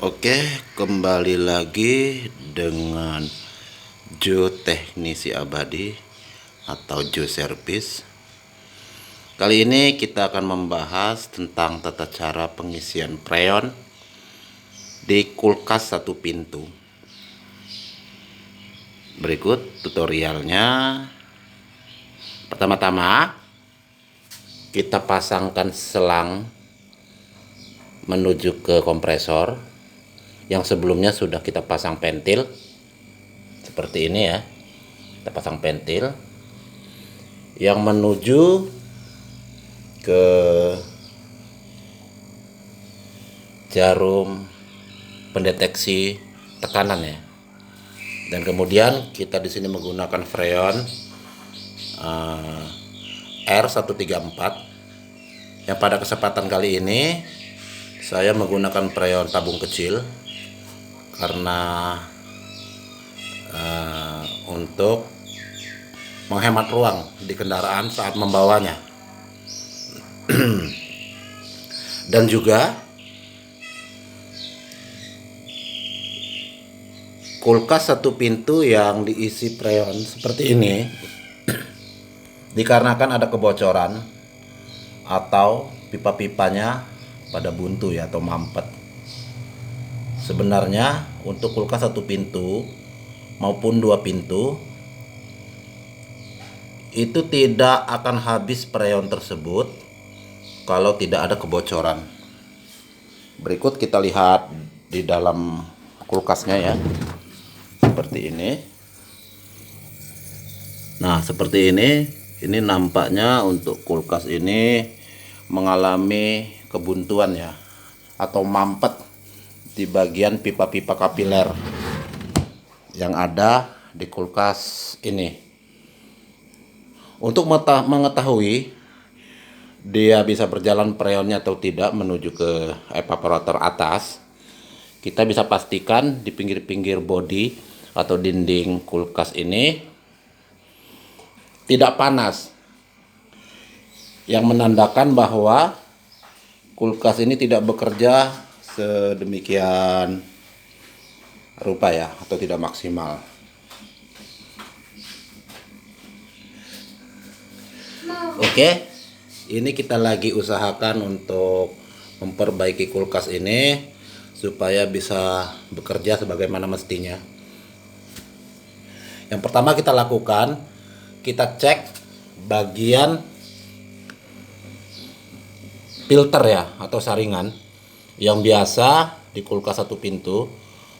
Oke, kembali lagi dengan Joe Teknisi Abadi atau Joe Service. Kali ini kita akan membahas tentang tata cara pengisian freon di kulkas satu pintu. Berikut tutorialnya. Pertama-tama kita pasangkan selang menuju ke kompresor yang sebelumnya sudah kita pasang pentil seperti ini ya. Kita pasang pentil yang menuju ke jarum pendeteksi tekanan ya. Dan kemudian kita di sini menggunakan freon R134 yang pada kesempatan kali ini saya menggunakan freon tabung kecil karena untuk menghemat ruang di kendaraan saat membawanya. Dan juga kulkas satu pintu yang diisi freon seperti ini dikarenakan ada kebocoran atau pipa-pipanya pada buntu ya atau mampet. Sebenarnya untuk kulkas satu pintu maupun dua pintu itu tidak akan habis freon tersebut kalau tidak ada kebocoran. Berikut kita lihat di dalam kulkasnya ya. Seperti ini. Nah, seperti ini nampaknya untuk kulkas ini mengalami kebuntuan ya atau mampet di bagian pipa-pipa kapiler yang ada di kulkas ini. Untuk mengetahui dia bisa berjalan freonnya atau tidak menuju ke evaporator atas, kita bisa pastikan di pinggir-pinggir bodi atau dinding kulkas ini tidak panas, yang menandakan bahwa kulkas ini tidak bekerja sedemikian rupa ya, atau tidak maksimal. Oke, ini kita lagi usahakan untuk memperbaiki kulkas ini supaya bisa bekerja sebagaimana mestinya. Yang pertama kita lakukan, kita cek bagian filter ya atau saringan yang biasa di kulkas satu pintu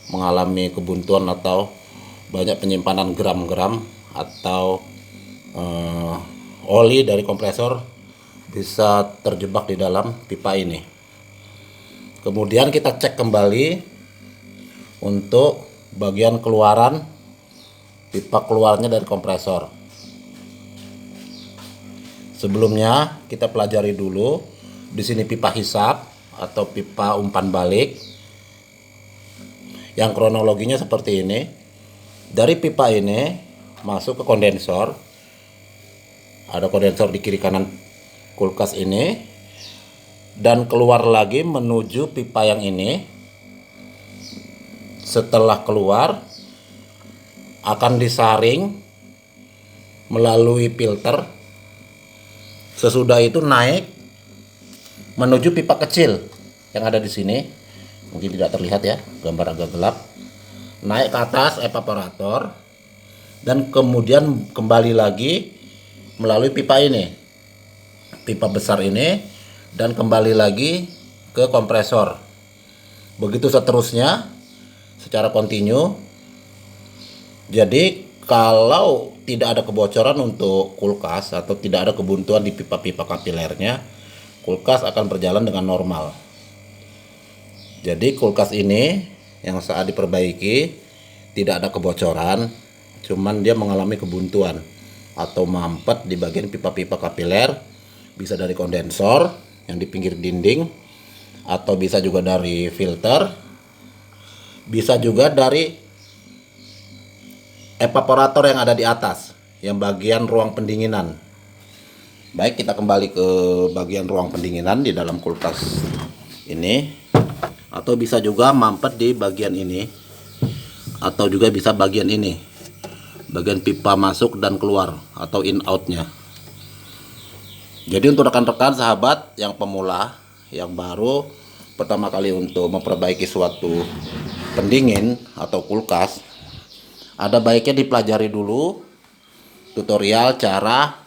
mengalami kebuntuan atau banyak penyimpanan gram-gram atau oli dari kompresor bisa terjebak di dalam pipa ini. Kemudian kita cek kembali untuk bagian keluaran pipa keluarnya dari kompresor. Sebelumnya kita pelajari dulu. Di sini pipa hisap atau pipa umpan balik yang kronologinya seperti ini. Dari pipa ini masuk ke kondensor. Ada kondensor di kiri kanan kulkas ini dan keluar lagi menuju pipa yang ini. Setelah keluar akan disaring melalui filter. Sesudah itu naik menuju pipa kecil yang ada di sini. Mungkin tidak terlihat ya, gambar agak gelap. Naik ke atas evaporator dan kemudian kembali lagi melalui pipa ini, pipa besar ini, dan kembali lagi ke kompresor. Begitu seterusnya secara kontinu. Jadi kalau tidak ada kebocoran untuk kulkas atau tidak ada kebuntuan di pipa-pipa kapilernya, kulkas akan berjalan dengan normal. Jadi kulkas ini yang saat diperbaiki tidak ada kebocoran, cuman dia mengalami kebuntuan atau mampet di bagian pipa-pipa kapiler, bisa dari kondensor yang di pinggir dinding, atau bisa juga dari filter, bisa juga dari evaporator yang ada di atas, yang bagian ruang pendinginan. Baik, kita kembali ke bagian ruang pendinginan di dalam kulkas ini. atau bisa juga mampet di bagian ini, atau juga bisa bagian ini, bagian pipa masuk dan keluar atau in outnya. Jadi untuk rekan-rekan sahabat yang pemula, yang baru pertama kali untuk memperbaiki suatu pendingin atau kulkas, ada baiknya dipelajari dulu tutorial cara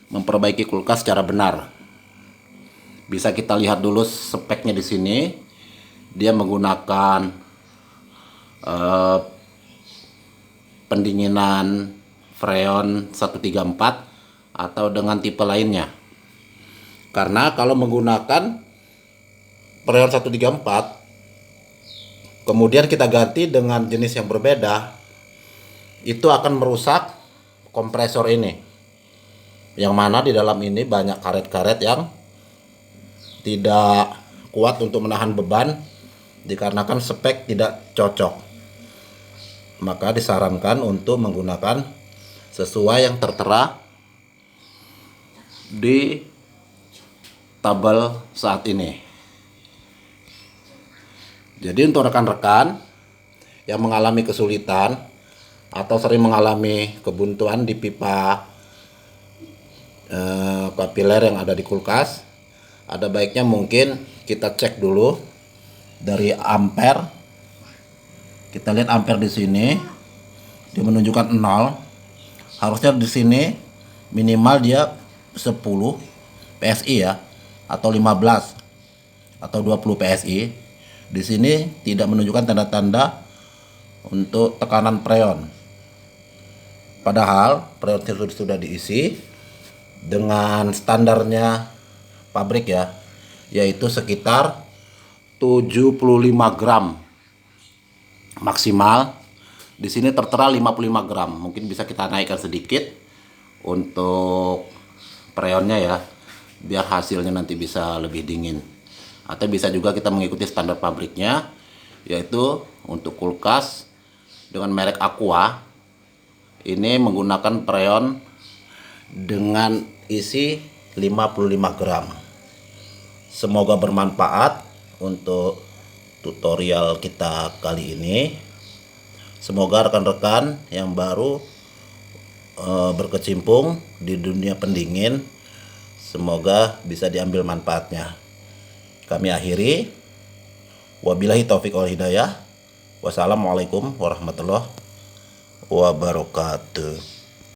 memperbaiki kulkas secara benar. Bisa kita lihat dulu speknya di sini. Dia menggunakan pendinginan Freon 134 atau dengan tipe lainnya. Karena kalau menggunakan Freon 134 kemudian kita ganti dengan jenis yang berbeda, itu akan merusak kompresor ini, yang mana di dalam ini banyak karet-karet yang tidak kuat untuk menahan beban dikarenakan spek tidak cocok. Maka disarankan untuk menggunakan sesuai yang tertera di tabel saat ini. Jadi untuk rekan-rekan yang mengalami kesulitan atau sering mengalami kebuntuan di pipa kapiler yang ada di kulkas, ada baiknya mungkin kita cek dulu dari ampere. Kita lihat ampere di sini, dia menunjukkan 0. Harusnya di sini minimal dia 10 PSI ya, atau 15 atau 20 PSI. Di sini tidak menunjukkan tanda-tanda untuk tekanan freon. Padahal freon sudah diisi dengan standarnya pabrik ya, yaitu sekitar 75 gram maksimal. Di sini tertera 55 gram. Mungkin bisa kita naikkan sedikit untuk freonnya ya, biar hasilnya nanti bisa lebih dingin. Atau bisa juga kita mengikuti standar pabriknya, yaitu untuk kulkas dengan merek Aqua ini menggunakan freon dengan isi 55 gram. Semoga bermanfaat untuk tutorial kita kali ini. Semoga rekan-rekan yang baru berkecimpung di dunia pendingin, semoga bisa diambil manfaatnya. Kami akhiri. Wabillahi taufik wal hidayah. Wassalamualaikum warahmatullahi wabarakatuh.